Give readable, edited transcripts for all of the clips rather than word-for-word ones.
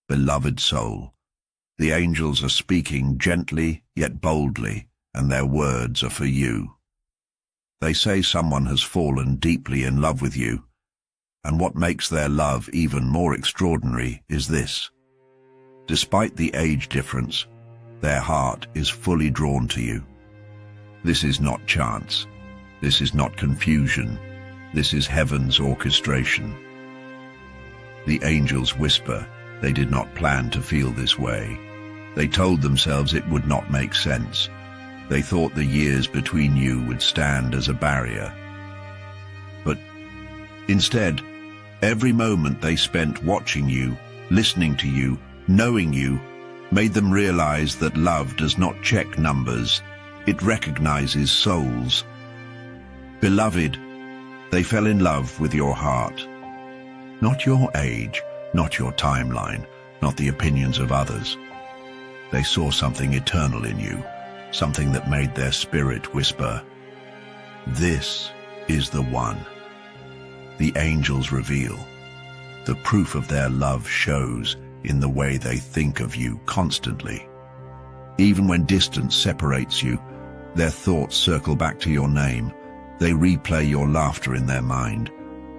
Beloved soul, the angels are speaking gently yet boldly, and their words are for you. They say someone has fallen deeply in love with you, and what makes their love even more extraordinary is this. Despite the age difference, their heart is fully drawn to you. This is not chance. This is not confusion. This is heaven's orchestration. The angels whisper they did not plan to feel this way. They told themselves it would not make sense. They thought the years between you would stand as a barrier. But instead, every moment they spent watching you, listening to you, knowing you, made them realize that love does not check numbers. It recognizes souls. Beloved, they fell in love with your heart. Not your age, not your timeline, not the opinions of others. They saw something eternal in you, something that made their spirit whisper, "This is the one." The angels reveal. The proof of their love shows in the way they think of you constantly. Even when distance separates you, their thoughts circle back to your name. They replay your laughter in their mind.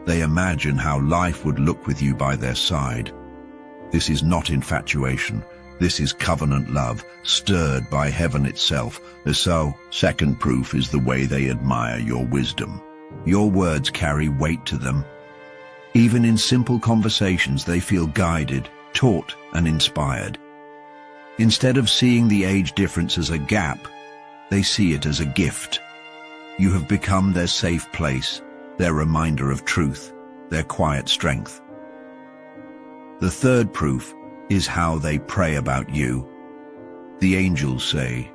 They imagine how life would look with you by their side. This is not infatuation. This is covenant love, stirred by heaven itself. So, second proof is the way they admire your wisdom. Your words carry weight to them. Even in simple conversations, they feel guided, taught, and inspired. Instead of seeing the age difference as a gap, they see it as a gift. You have become their safe place, their reminder of truth, their quiet strength. The third proof is how they pray about you. The angels say,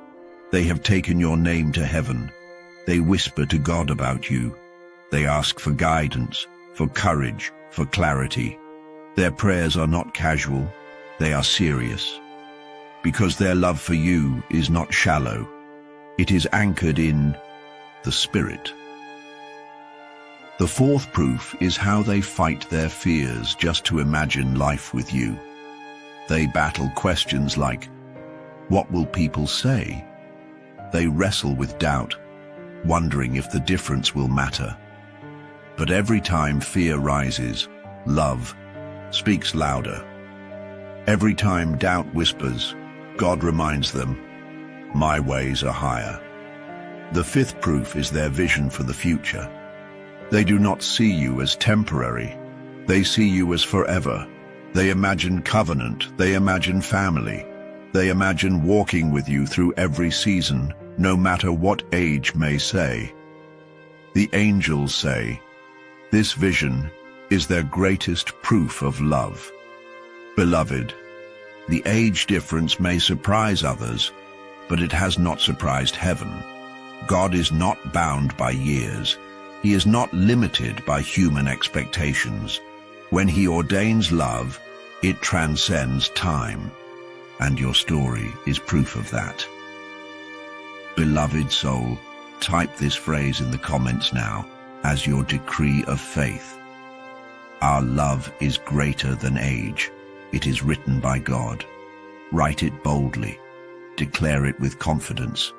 they have taken your name to heaven. They whisper to God about you. They ask for guidance, for courage, for clarity. Their prayers are not casual, they are serious. Because their love for you is not shallow. It is anchored in the Spirit. The fourth proof is how they fight their fears just to imagine life with you. They battle questions like, what will people say? They wrestle with doubt, wondering if the difference will matter. But every time fear rises, love speaks louder. Every time doubt whispers, God reminds them, my ways are higher. The fifth proof is their vision for the future. They do not see you as temporary. They see you as forever. They imagine covenant. They imagine family. They imagine walking with you through every season, no matter what age may say. The angels say, this vision is their greatest proof of love. Beloved, the age difference may surprise others, but it has not surprised heaven. God is not bound by years. He is not limited by human expectations. When he ordains love, it transcends time, and your story is proof of that. Beloved soul, type this phrase in the comments now as your decree of faith. Our love is greater than age. It is written by God. Write it boldly. Declare it with confidence.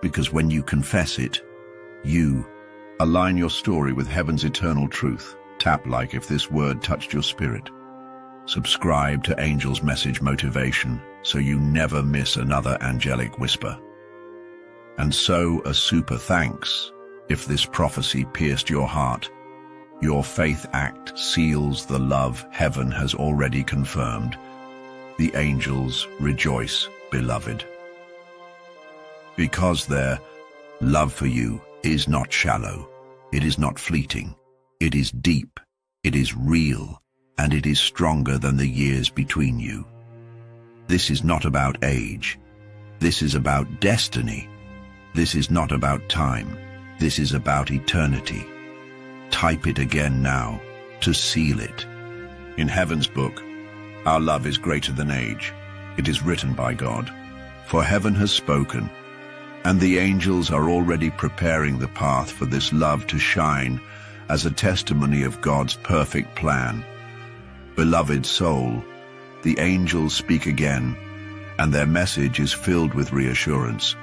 Because when you confess it, you align your story with heaven's eternal truth. Tap like if this word touched your spirit. Subscribe to Angel's Message Motivation so you never miss another angelic whisper. And so a super thanks if this prophecy pierced your heart. Your faith act seals the love heaven has already confirmed. The angels rejoice, beloved. Because their love for you is not shallow, it is not fleeting, it is deep, it is real, and it is stronger than the years between you. This is not about age. This is about destiny. This is not about time. This is about eternity. Type it again now to seal it. In heaven's book, our love is greater than age. It is written by God. For heaven has spoken, and the angels are already preparing the path for this love to shine as a testimony of God's perfect plan. Beloved soul, the angels speak again, and their message is filled with reassurance.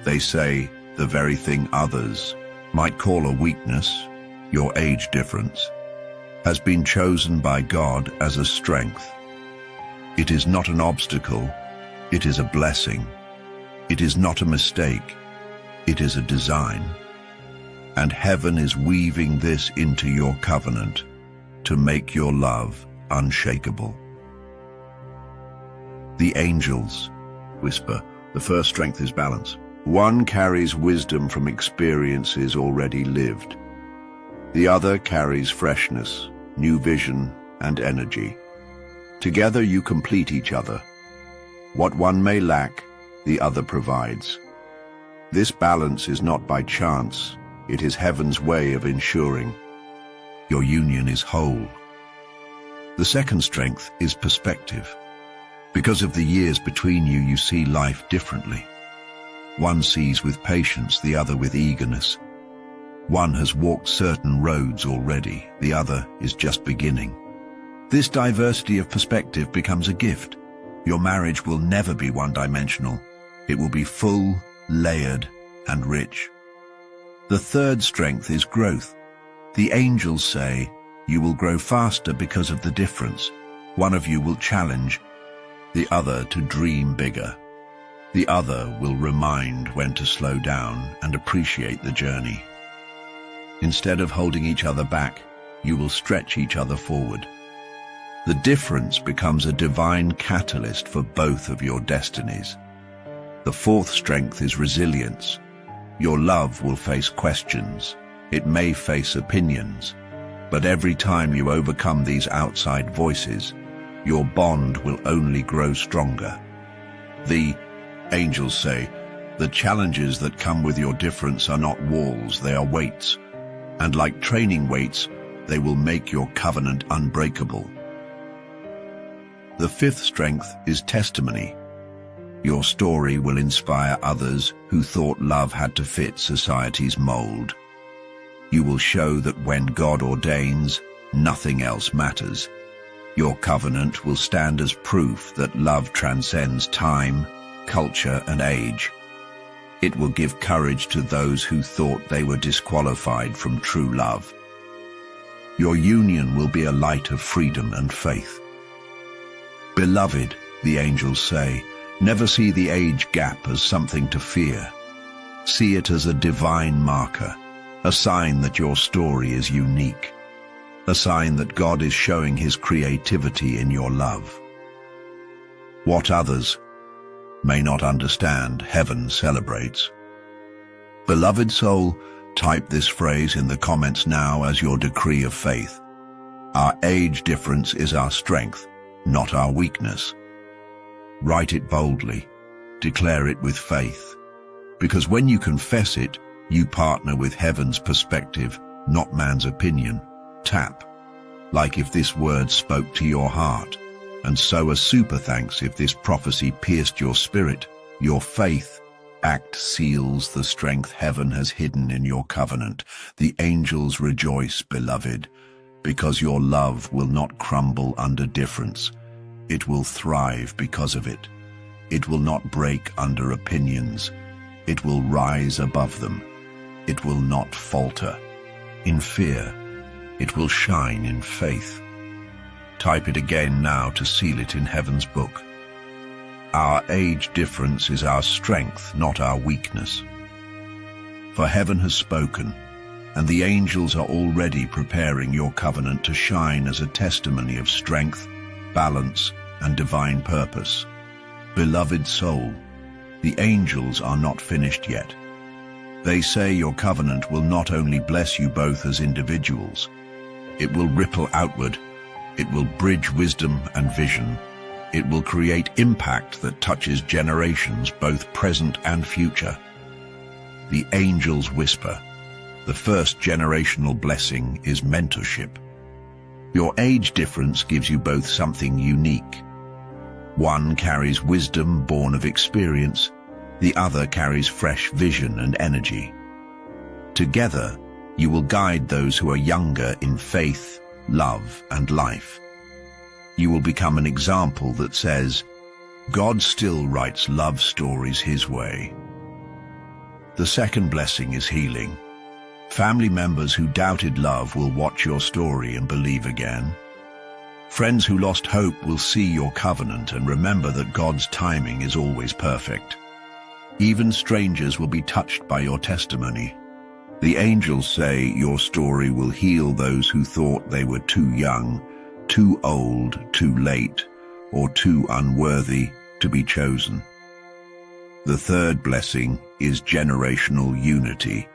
They say the very thing others might call a weakness, your age difference, has been chosen by God as a strength. It is not an obstacle, it is a blessing. It is not a mistake, it is a design. And heaven is weaving this into your covenant to make your love unshakable. The angels whisper. The first strength is balance. One carries wisdom from experiences already lived. The other carries freshness, new vision, and energy. Together you complete each other. What one may lack, the other provides. This balance is not by chance, it is heaven's way of ensuring your union is whole. The second strength is perspective. Because of the years between you, you see life differently. One sees with patience, the other with eagerness. One has walked certain roads already, the other is just beginning. This diversity of perspective becomes a gift. Your marriage will never be one-dimensional. It will be full, layered, and rich. The third strength is growth. The angels say, you will grow faster because of the difference. One of you will challenge the other to dream bigger. The other will remind when to slow down and appreciate the journey. Instead of holding each other back, you will stretch each other forward. The difference becomes a divine catalyst for both of your destinies. The fourth strength is resilience. Your love will face questions. It may face opinions. But every time you overcome these outside voices, your bond will only grow stronger. The angels say, the challenges that come with your difference are not walls, they are weights. And like training weights, they will make your covenant unbreakable. The fifth strength is testimony. Your story will inspire others who thought love had to fit society's mold. You will show that when God ordains, nothing else matters. Your covenant will stand as proof that love transcends time, culture, and age. It will give courage to those who thought they were disqualified from true love. Your union will be a light of freedom and faith. Beloved, the angels say, never see the age gap as something to fear. See it as a divine marker, a sign that your story is unique, a sign that God is showing his creativity in your love. What others may not understand, heaven celebrates. Beloved soul, type this phrase in the comments now as your decree of faith. Our age difference is our strength, not our weakness. Write it boldly, declare it with faith, because when you confess it, you partner with heaven's perspective, not man's opinion. Tap, like if this word spoke to your heart, and sow a super thanks if this prophecy pierced your spirit. Your faith act seals the strength heaven has hidden in your covenant. The angels rejoice, beloved, because your love will not crumble under difference. It will thrive because of it. It will not break under opinions. It will rise above them. It will not falter in fear. It will shine in faith. Type it again now to seal it in heaven's book. Our age difference is our strength, not our weakness. For heaven has spoken, and the angels are already preparing your covenant to shine as a testimony of strength, balance, and divine purpose. Beloved soul, the angels are not finished yet. They say your covenant will not only bless you both as individuals, it will ripple outward, it will bridge wisdom and vision, it will create impact that touches generations, both present and future. The angels whisper, the first generational blessing is mentorship. Your age difference gives you both something unique. One carries wisdom born of experience, the other carries fresh vision and energy. Together, you will guide those who are younger in faith, love, and life. You will become an example that says, God still writes love stories his way. The second blessing is healing. Family members who doubted love will watch your story and believe again. Friends who lost hope will see your covenant and remember that God's timing is always perfect. Even strangers will be touched by your testimony. The angels say your story will heal those who thought they were too young, too old, too late, or too unworthy to be chosen. The third blessing is generational unity.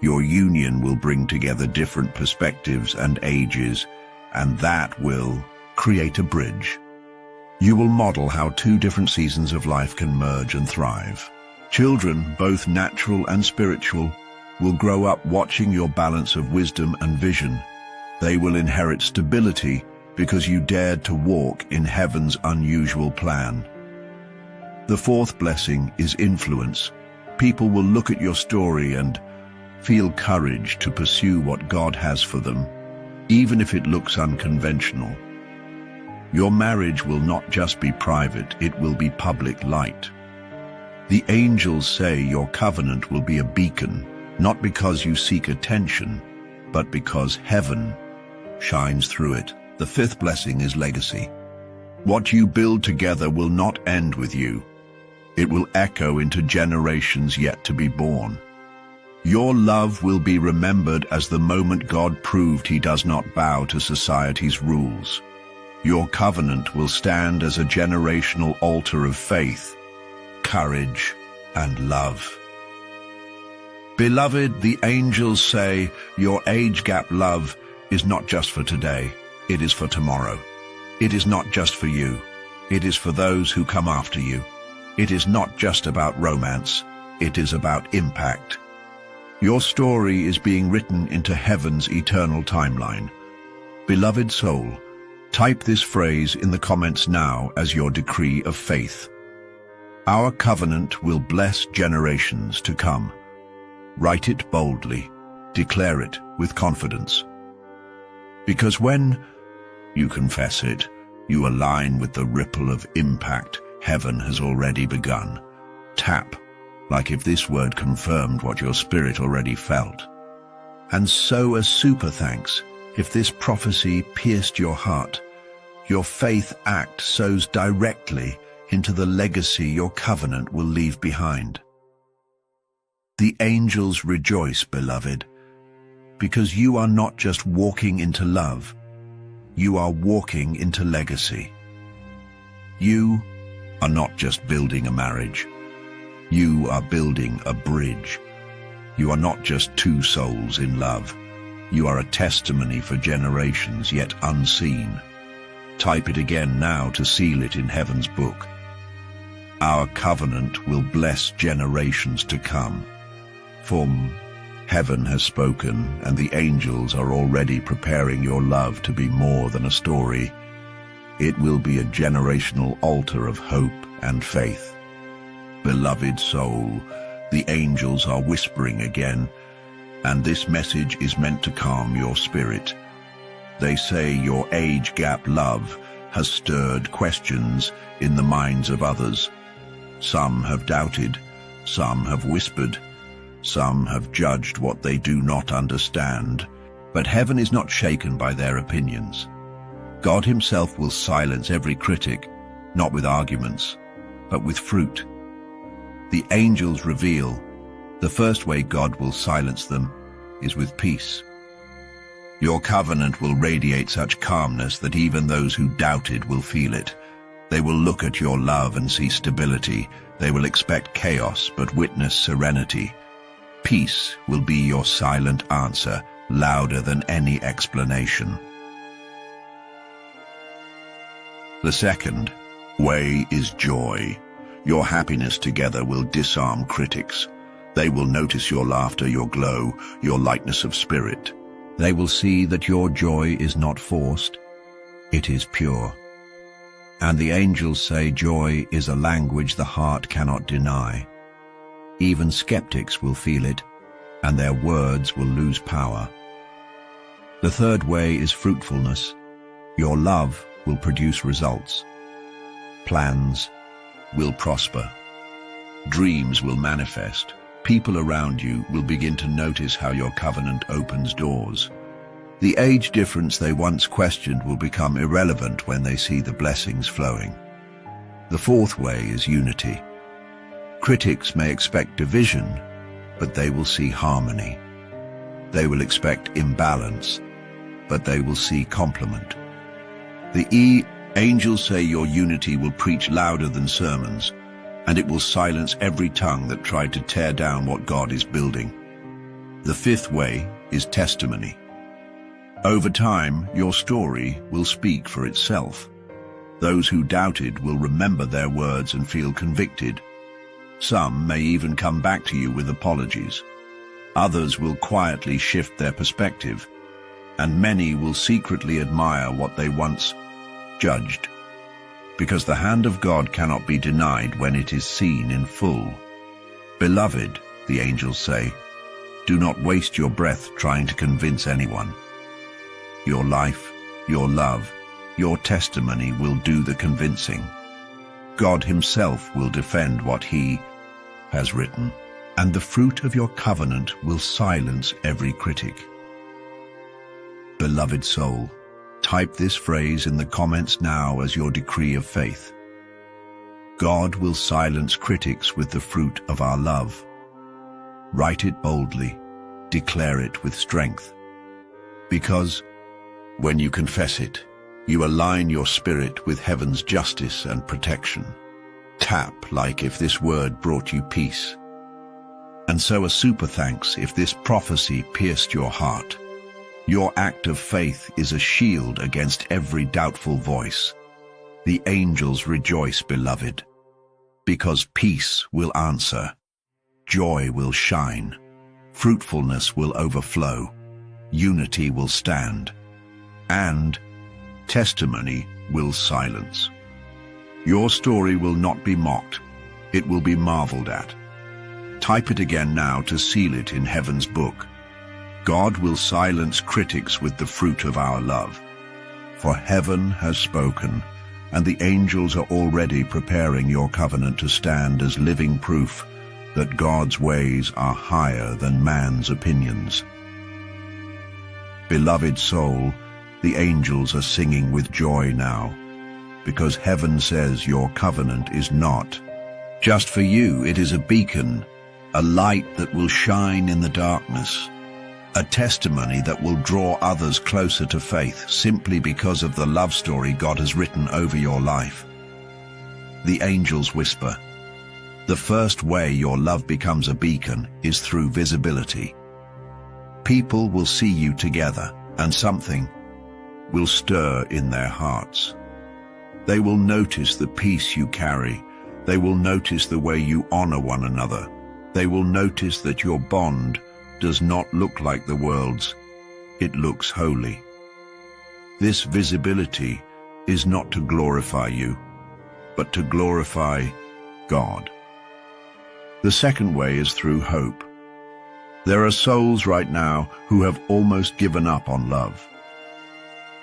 Your union will bring together different perspectives and ages, and that will create a bridge. You will model how two different seasons of life can merge and thrive. Children, both natural and spiritual, will grow up watching your balance of wisdom and vision. They will inherit stability because you dared to walk in heaven's unusual plan. The fourth blessing is influence. People will look at your story and feel courage to pursue what God has for them, even if it looks unconventional. Your marriage will not just be private, it will be public light. The angels say your covenant will be a beacon, not because you seek attention, but because heaven shines through it. The fifth blessing is legacy. What you build together will not end with you. It will echo into generations yet to be born. Your love will be remembered as the moment God proved he does not bow to society's rules. Your covenant will stand as a generational altar of faith, courage, and love. Beloved, the angels say your age gap love is not just for today, it is for tomorrow. It is not just for you, it is for those who come after you. It is not just about romance, it is about impact. Your story is being written into heaven's eternal timeline. Beloved soul, type this phrase in the comments now as your decree of faith. Our covenant will bless generations to come. Write it boldly, declare it with confidence. Because when you confess it, you align with the ripple of impact heaven has already begun. Tap, like if this word confirmed what your spirit already felt. And so a super thanks if this prophecy pierced your heart. Your faith act sows directly into the legacy your covenant will leave behind. The angels rejoice, beloved, because you are not just walking into love, you are walking into legacy. You are not just building a marriage, you are building a bridge. You are not just two souls in love, you are a testimony for generations yet unseen. Type it again now to seal it in heaven's book. Our covenant will bless generations to come. For heaven has spoken, and the angels are already preparing your love to be more than a story. It will be a generational altar of hope and faith. Beloved soul, the angels are whispering again, and this message is meant to calm your spirit. They say your age gap love has stirred questions in the minds of others. Some have doubted, some have whispered, some have judged what they do not understand. But heaven is not shaken by their opinions. God himself will silence every critic, not with arguments, but with fruit. The angels reveal the first way God will silence them is with peace. Your covenant will radiate such calmness that even those who doubted will feel it. They will look at your love and see stability. They will expect chaos but witness serenity. Peace will be your silent answer, louder than any explanation. The second way is joy. Your happiness together will disarm critics. They will notice your laughter, your glow, your lightness of spirit. They will see that your joy is not forced, it is pure. And the angels say joy is a language the heart cannot deny. Even skeptics will feel it, and their words will lose power. The third way is fruitfulness. Your love will produce results. Plans will prosper. Dreams will manifest. People around you will begin to notice how your covenant opens doors. The age difference they once questioned will become irrelevant when they see the blessings flowing. The fourth way is unity. Critics may expect division, but they will see harmony. They will expect imbalance, but they will see complement. The angels say your unity will preach louder than sermons, and it will silence every tongue that tried to tear down what God is building. The fifth way is testimony. Over time, your story will speak for itself. Those who doubted will remember their words and feel convicted. Some may even come back to you with apologies. Others will quietly shift their perspective, and many will secretly admire what they once judged. Because the hand of God cannot be denied when it is seen in full. Beloved, the angels say, do not waste your breath trying to convince anyone. Your life, your love, your testimony will do the convincing. God himself will defend what he has written, and the fruit of your covenant will silence every critic. Beloved soul, type this phrase in the comments now as your decree of faith. God will silence critics with the fruit of our love. Write it boldly, declare it with strength. Because when you confess it, you align your spirit with heaven's justice and protection. Tap like if this word brought you peace. And so a super thanks if this prophecy pierced your heart. Your act of faith is a shield against every doubtful voice. The angels rejoice, beloved, because peace will answer, joy will shine, fruitfulness will overflow, unity will stand, and testimony will silence. Your story will not be mocked, it will be marveled at. Type it again now to seal it in heaven's book. God will silence critics with the fruit of our love. For heaven has spoken, and the angels are already preparing your covenant to stand as living proof that God's ways are higher than man's opinions. Beloved soul, the angels are singing with joy now, because heaven says your covenant is not just for you. It is a beacon, a light that will shine in the darkness, a testimony that will draw others closer to faith simply because of the love story God has written over your life. The angels whisper, the first way your love becomes a beacon is through visibility. People will see you together, and something will stir in their hearts. They will notice the peace you carry. They will notice the way you honor one another. They will notice that your bond does not look like the world's. It looks holy. This visibility is not to glorify you, but to glorify God. The second way is through hope. There are souls right now who have almost given up on love.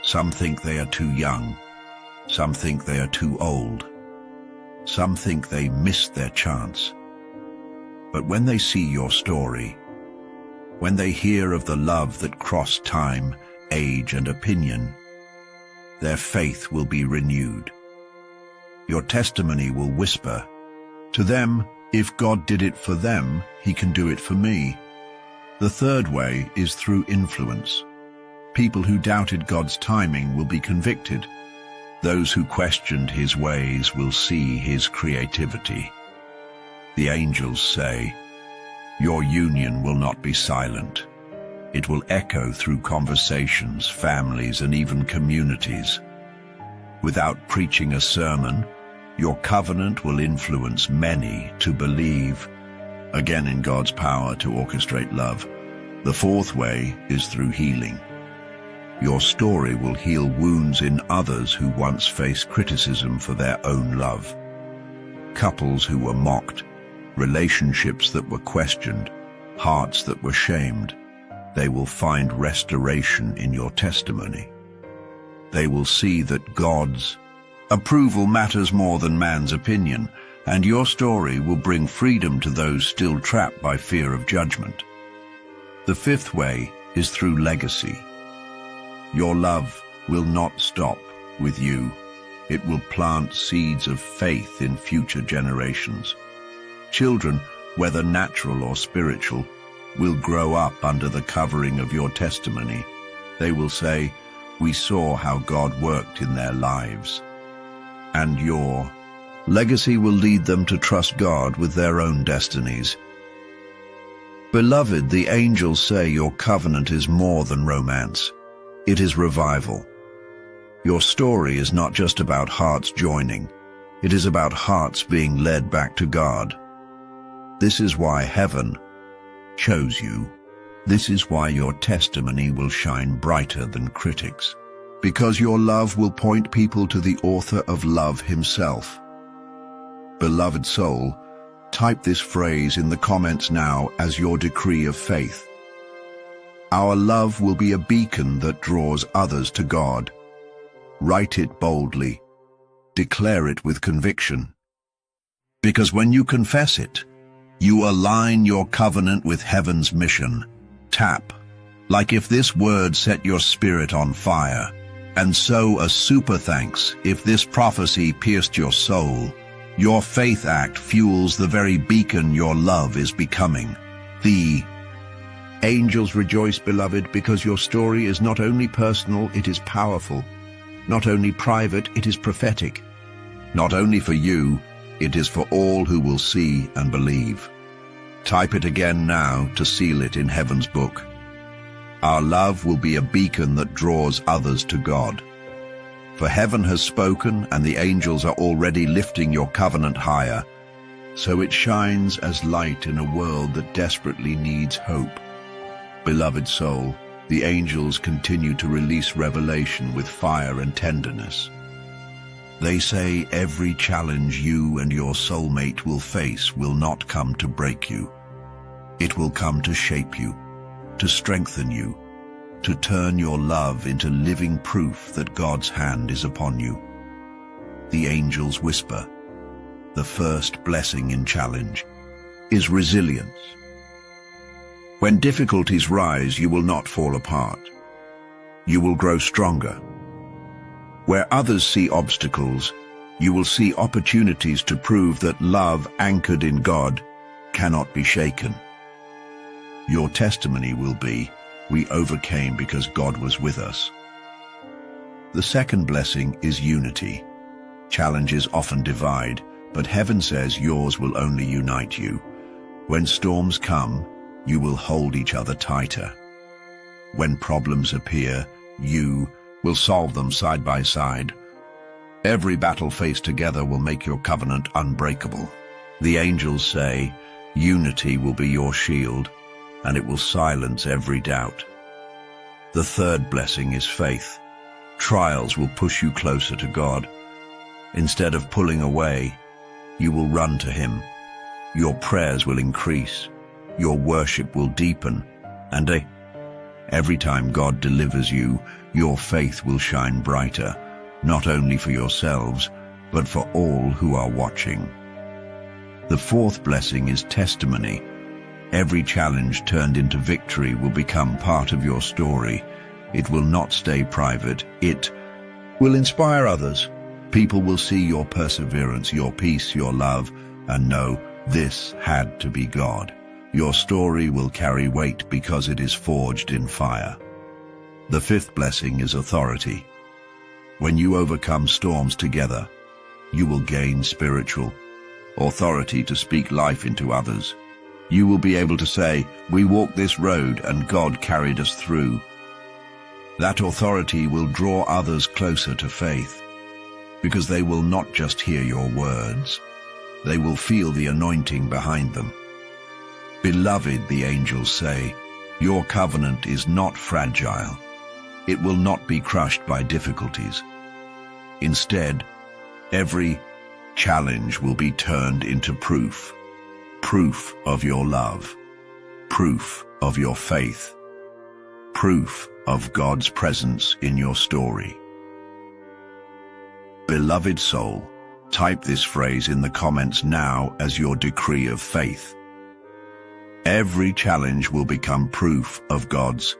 Some think they are too young. Some think they are too old. Some think they missed their chance. But when they see your story, when they hear of the love that crossed time, age, and opinion, their faith will be renewed. Your testimony will whisper, to them, if God did it for them, he can do it for me. The third way is through influence. People who doubted God's timing will be convicted. Those who questioned his ways will see his creativity. The angels say, your union will not be silent. It will echo through conversations, families, and even communities. Without preaching a sermon, your covenant will influence many to believe, again in God's power to orchestrate love. The fourth way is through healing. Your story will heal wounds in others who once faced criticism for their own love. Couples who were mocked, relationships that were questioned, hearts that were shamed, they will find restoration in your testimony. They will see that God's approval matters more than man's opinion, and your story will bring freedom to those still trapped by fear of judgment. The fifth way is through legacy. Your love will not stop with you. It will plant seeds of faith in future generations. Children, whether natural or spiritual, will grow up under the covering of your testimony. They will say, "We saw how God worked in their lives." And your legacy will lead them to trust God with their own destinies. Beloved, the angels say your covenant is more than romance. It is revival. Your story is not just about hearts joining. It is about hearts being led back to God. This is why heaven chose you. This is why your testimony will shine brighter than critics, because your love will point people to the author of love himself. Beloved soul, type this phrase in the comments now as your decree of faith. Our love will be a beacon that draws others to God. Write it boldly. Declare it with conviction. Because when you confess it, you align your covenant with heaven's mission. Tap, like if this word set your spirit on fire, and sow a super thanks if this prophecy pierced your soul. Your faith act fuels the very beacon your love is becoming. The angels rejoice, beloved, because your story is not only personal, it is powerful. Not only private, it is prophetic. Not only for you, it is for all who will see and believe. Type it again now to seal it in heaven's book. Our love will be a beacon that draws others to God. For heaven has spoken, and the angels are already lifting your covenant higher, so it shines as light in a world that desperately needs hope. Beloved soul, the angels continue to release revelation with fire and tenderness. They say every challenge you and your soulmate will face will not come to break you. It will come to shape you, to strengthen you, to turn your love into living proof that God's hand is upon you. The angels whisper, the first blessing in challenge is resilience. When difficulties rise, you will not fall apart. You will grow stronger. Where others see obstacles, you will see opportunities to prove that love anchored in God cannot be shaken. Your testimony will be, we overcame because God was with us. The second blessing is unity. Challenges often divide, but heaven says yours will only unite you. When storms come, you will hold each other tighter. When problems appear, you will solve them side by side. Every battle faced together will make your covenant unbreakable. The angels say, unity will be your shield, and it will silence every doubt. The third blessing is faith. Trials will push you closer to God. Instead of pulling away, you will run to Him. Your prayers will increase. Your worship will deepen, and every time God delivers you, your faith will shine brighter, not only for yourselves, but for all who are watching. The fourth blessing is testimony. Every challenge turned into victory will become part of your story. It will not stay private. It will inspire others. People will see your perseverance, your peace, your love, and know this had to be God. Your story will carry weight because it is forged in fire. The fifth blessing is authority. When you overcome storms together, you will gain spiritual authority to speak life into others. You will be able to say, we walked this road and God carried us through. That authority will draw others closer to faith, because they will not just hear your words, they will feel the anointing behind them. Beloved, the angels say, your covenant is not fragile. It will not be crushed by difficulties. Instead, every challenge will be turned into proof of your love, proof of your faith, proof of God's presence in your story. Beloved soul, type this phrase in the comments now as your decree of faith. Every challenge will become proof of God's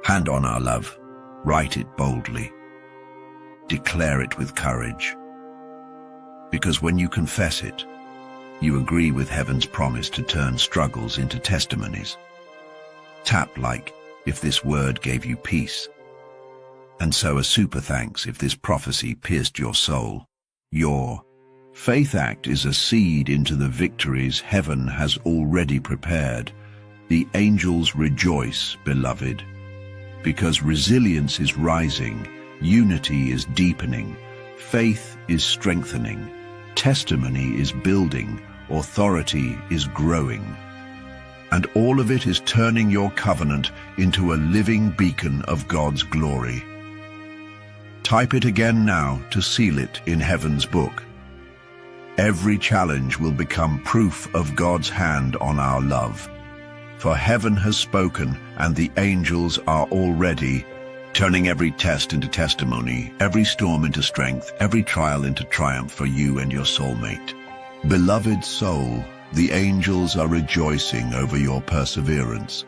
hand on our love. Write it boldly. Declare it with courage. Because when you confess it, you agree with heaven's promise to turn struggles into testimonies. Tap like if this word gave you peace. And so a super thanks if this prophecy pierced your soul. Your faith act is a seed into the victories heaven has already prepared. The angels rejoice, beloved, because resilience is rising, unity is deepening, faith is strengthening, testimony is building, authority is growing. And all of it is turning your covenant into a living beacon of God's glory. Type it again now to seal it in heaven's book. Every challenge will become proof of God's hand on our love. For heaven has spoken, and the angels are already turning every test into testimony, every storm into strength, every trial into triumph for you and your soulmate. Beloved soul, the angels are rejoicing over your perseverance.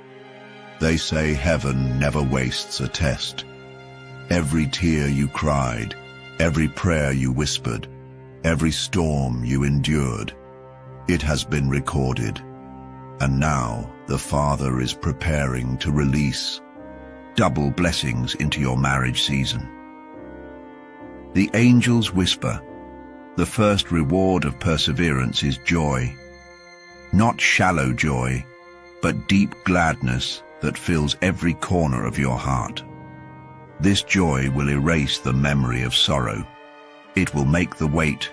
They say heaven never wastes a test. Every tear you cried, every prayer you whispered, every storm you endured, it has been recorded. And now the Father is preparing to release double blessings into your marriage season. The angels whisper, the first reward of perseverance is joy. Not shallow joy, but deep gladness that fills every corner of your heart. This joy will erase the memory of sorrow. It will make the wait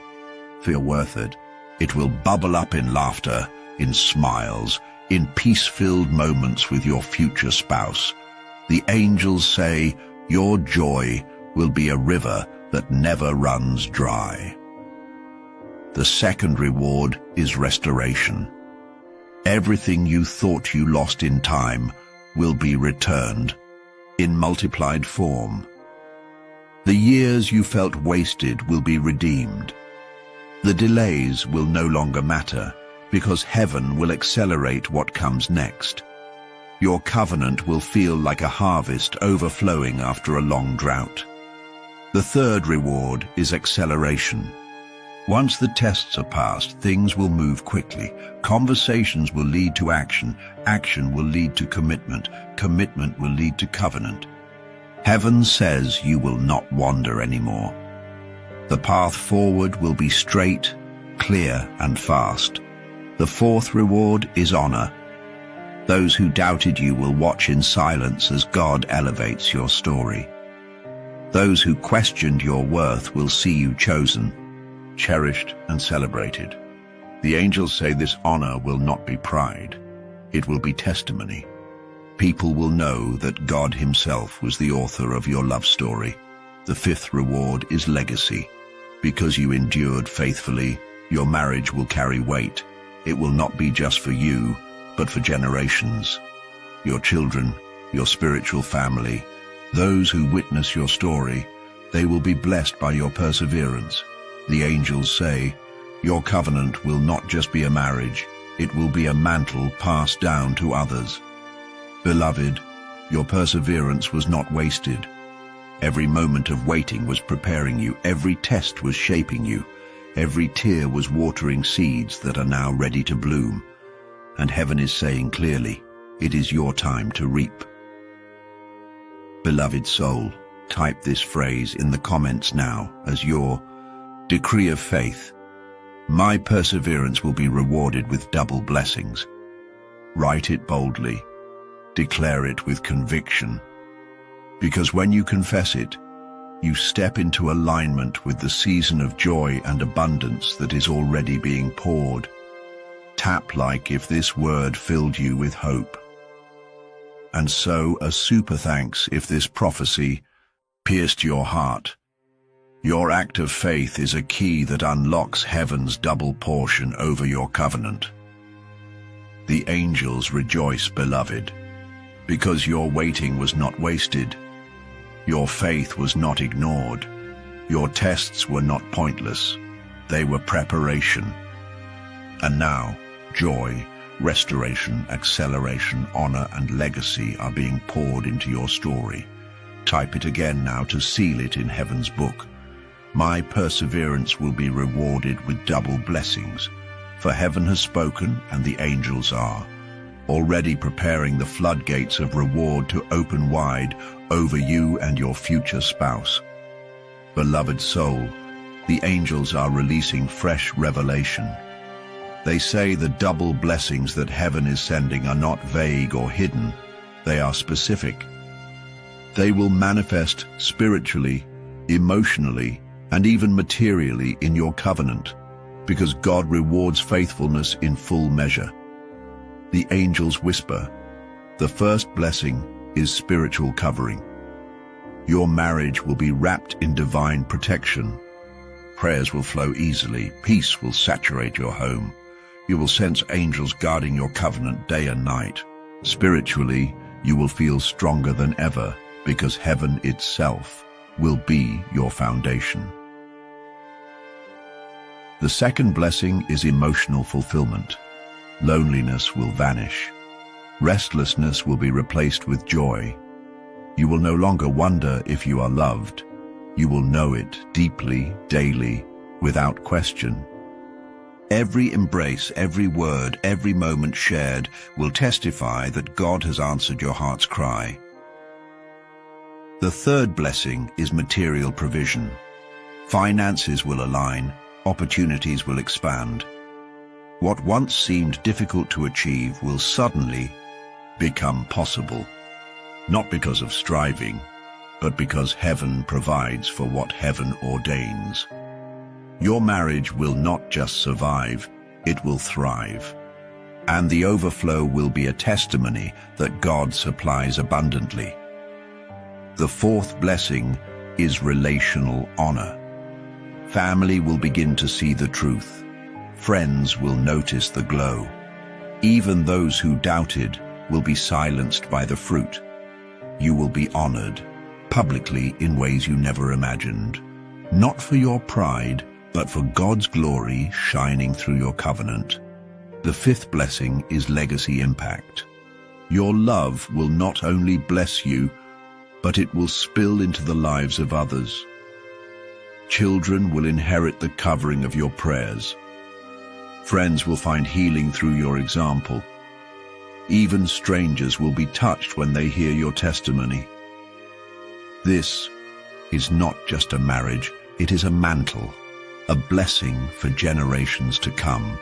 feel worth it. It will bubble up in laughter, in smiles, in peace-filled moments with your future spouse. The angels say, your joy will be a river that never runs dry. The second reward is restoration. Everything you thought you lost in time will be returned in multiplied form. The years you felt wasted will be redeemed. The delays will no longer matter because heaven will accelerate what comes next. Your covenant will feel like a harvest overflowing after a long drought. The third reward is acceleration. Once the tests are passed, things will move quickly. Conversations will lead to action. Action will lead to commitment. Commitment will lead to covenant. Heaven says you will not wander anymore. The path forward will be straight, clear, and fast. The fourth reward is honor. Those who doubted you will watch in silence as God elevates your story. Those who questioned your worth will see you chosen, cherished, and celebrated. The angels say this honor will not be pride. It will be testimony. People will know that God himself was the author of your love story. The fifth reward is legacy. Because you endured faithfully, your marriage will carry weight. It will not be just for you, but for generations. Your children, your spiritual family, those who witness your story, they will be blessed by your perseverance. The angels say, your covenant will not just be a marriage, it will be a mantle passed down to others. Beloved, your perseverance was not wasted. Every moment of waiting was preparing you, every test was shaping you, every tear was watering seeds that are now ready to bloom. And heaven is saying clearly, it is your time to reap. Beloved soul, type this phrase in the comments now as your decree of faith. My perseverance will be rewarded with double blessings. Write it boldly. Declare it with conviction. Because when you confess it, you step into alignment with the season of joy and abundance that is already being poured. Tap like if this word filled you with hope. And so a super thanks if this prophecy pierced your heart. Your act of faith is a key that unlocks heaven's double portion over your covenant. The angels rejoice, beloved, because your waiting was not wasted. Your faith was not ignored, Your tests were not pointless. They were preparation. And now, joy, restoration, acceleration, honor, and legacy are being poured into your story. Type it again now to seal it in heaven's book. My perseverance will be rewarded with double blessings, for heaven has spoken and the angels are already preparing the floodgates of reward to open wide over you and your future spouse. Beloved soul, the angels are releasing fresh revelation. They say the double blessings that heaven is sending are not vague or hidden, they are specific. They will manifest spiritually, emotionally, and even materially in your covenant, because God rewards faithfulness in full measure. The angels whisper, the first blessing is spiritual covering. Your marriage will be wrapped in divine protection. Prayers will flow easily, peace will saturate your home. You will sense angels guarding your covenant day and night. Spiritually, you will feel stronger than ever, because heaven itself will be your foundation. The second blessing is emotional fulfillment. Loneliness will vanish. Restlessness will be replaced with joy. You will no longer wonder if you are loved. You will know it deeply, daily, without question. Every embrace, every word, every moment shared will testify that God has answered your heart's cry. The third blessing is material provision. Finances will align, opportunities will expand. What once seemed difficult to achieve will suddenly become possible, not because of striving, but because heaven provides for what heaven ordains. Your marriage will not just survive, it will thrive. And the overflow will be a testimony that God supplies abundantly. The fourth blessing is relational honor. Family will begin to see the truth. Friends will notice the glow. Even those who doubted will be silenced by the fruit. You will be honored publicly in ways you never imagined, not for your pride, but for God's glory shining through your covenant. The fifth blessing is legacy impact. Your love will not only bless you, but it will spill into the lives of others. Children will inherit the covering of your prayers. Friends will find healing through your example. Even strangers will be touched when they hear your testimony. This is not just a marriage, it is a mantle, a blessing for generations to come.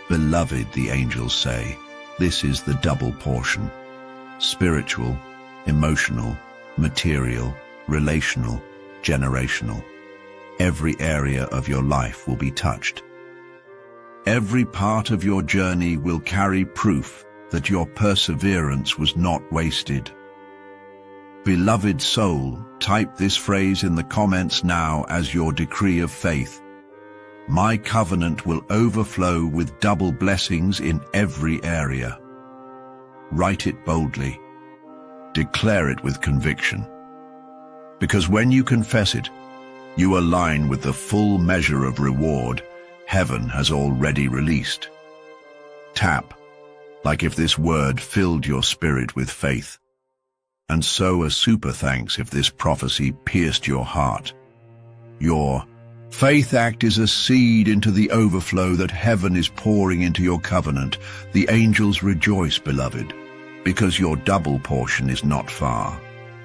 Beloved, the angels say, this is the double portion. Spiritual, emotional, material, relational, generational. Every area of your life will be touched. Every part of your journey will carry proof that your perseverance was not wasted. Beloved soul, type this phrase in the comments now as your decree of faith. My covenant will overflow with double blessings in every area. Write it boldly. Declare it with conviction. Because when you confess it, you align with the full measure of reward heaven has already released. Tap, like if this word filled your spirit with faith. And sow a super thanks if this prophecy pierced your heart. Your faith act is a seed into the overflow that heaven is pouring into your covenant. The angels rejoice, beloved, because your double portion is not far.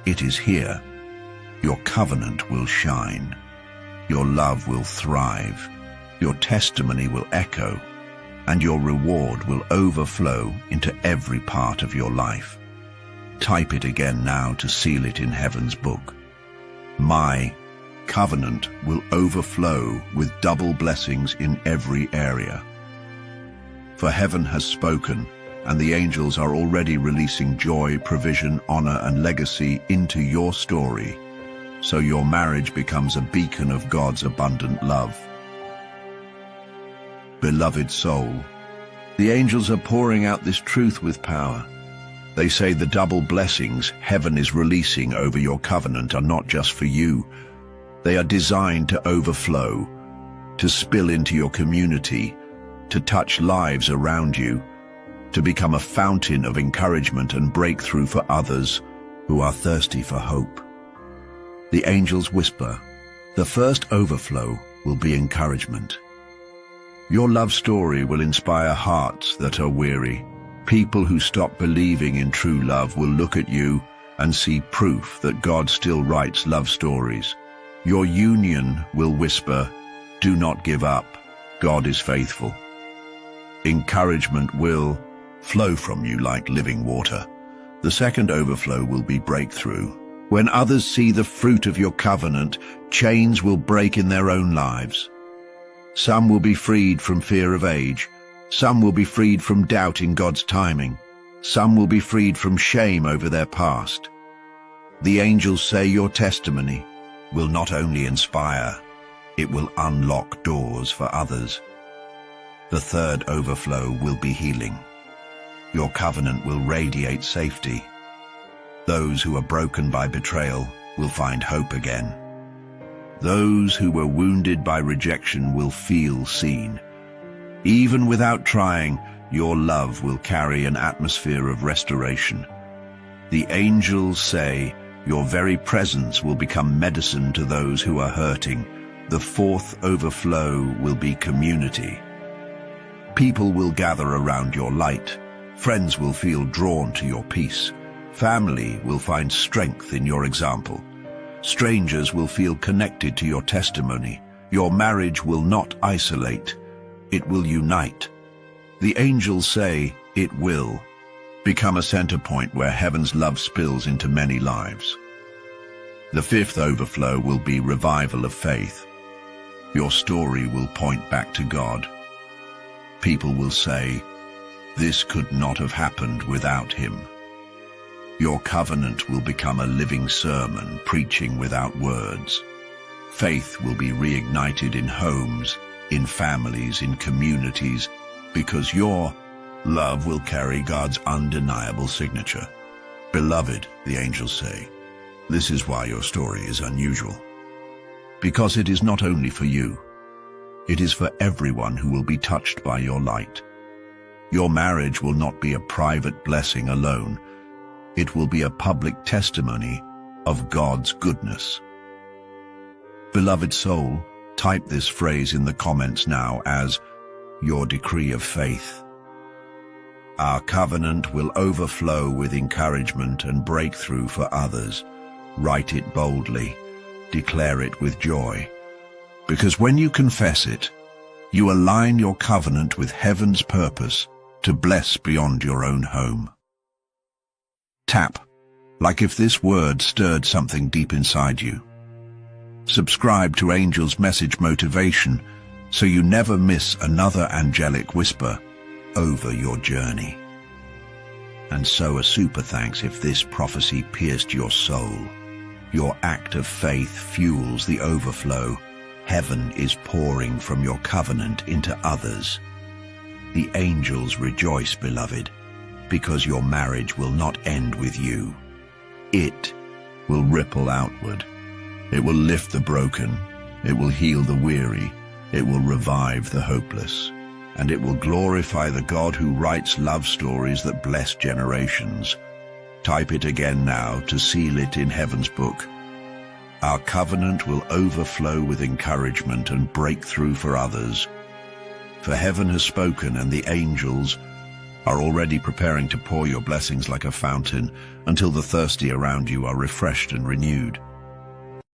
It is here. Your covenant will shine. Your love will thrive. Your testimony will echo, and your reward will overflow into every part of your life. Type it again now to seal it in heaven's book. My covenant will overflow with double blessings in every area. For heaven has spoken, and the angels are already releasing joy, provision, honor, and legacy into your story, so your marriage becomes a beacon of God's abundant love. Beloved soul, the angels are pouring out this truth with power. They say the double blessings heaven is releasing over your covenant are not just for you, They are designed to overflow, to spill into your community, to touch lives around you, to become a fountain of encouragement and breakthrough for others who are thirsty for hope. The angels whisper, the first overflow will be encouragement. Your love story will inspire hearts that are weary. People who stop believing in true love will look at you and see proof that God still writes love stories. Your union will whisper, do not give up, God is faithful. Encouragement will flow from you like living water. The second overflow will be breakthrough. When others see the fruit of your covenant, chains will break in their own lives. Some will be freed from fear of age. Some will be freed from doubt in God's timing. Some will be freed from shame over their past. The angels say your testimony will not only inspire, it will unlock doors for others. The third overflow will be healing. Your covenant will radiate safety. Those who are broken by betrayal will find hope again. Those who were wounded by rejection will feel seen. Even without trying, your love will carry an atmosphere of restoration. The angels say your very presence will become medicine to those who are hurting. The fourth overflow will be community. People will gather around your light. Friends will feel drawn to your peace. Family will find strength in your example. Strangers will feel connected to your testimony. Your marriage will not isolate. It will unite. The angels say it will become a center point where heaven's love spills into many lives. The fifth overflow will be revival of faith. Your story will point back to God. People will say, this could not have happened without him. Your covenant will become a living sermon, preaching without words. Faith will be reignited in homes, in families, in communities, because your love will carry God's undeniable signature. Beloved, the angels say, this is why your story is unusual. Because it is not only for you, it is for everyone who will be touched by your light. Your marriage will not be a private blessing alone. It will be a public testimony of God's goodness. Beloved soul, type this phrase in the comments now as your decree of faith. Our covenant will overflow with encouragement and breakthrough for others. Write it boldly. Declare it with joy. Because when you confess it, you align your covenant with heaven's purpose to bless beyond your own home. Tap, like if this word stirred something deep inside you. Subscribe to Angel's Message Motivation so you never miss another angelic whisper over your journey. And so a super thanks if this prophecy pierced your soul. Your act of faith fuels the overflow. Heaven is pouring from your covenant into others. The angels rejoice, beloved, because your marriage will not end with you. It will ripple outward. It will lift the broken. It will heal the weary. It will revive the hopeless. And it will glorify the God who writes love stories that bless generations. Type it again now to seal it in heaven's book. Our covenant will overflow with encouragement and breakthrough for others. For heaven has spoken, and the angels are already preparing to pour your blessings like a fountain until the thirsty around you are refreshed and renewed.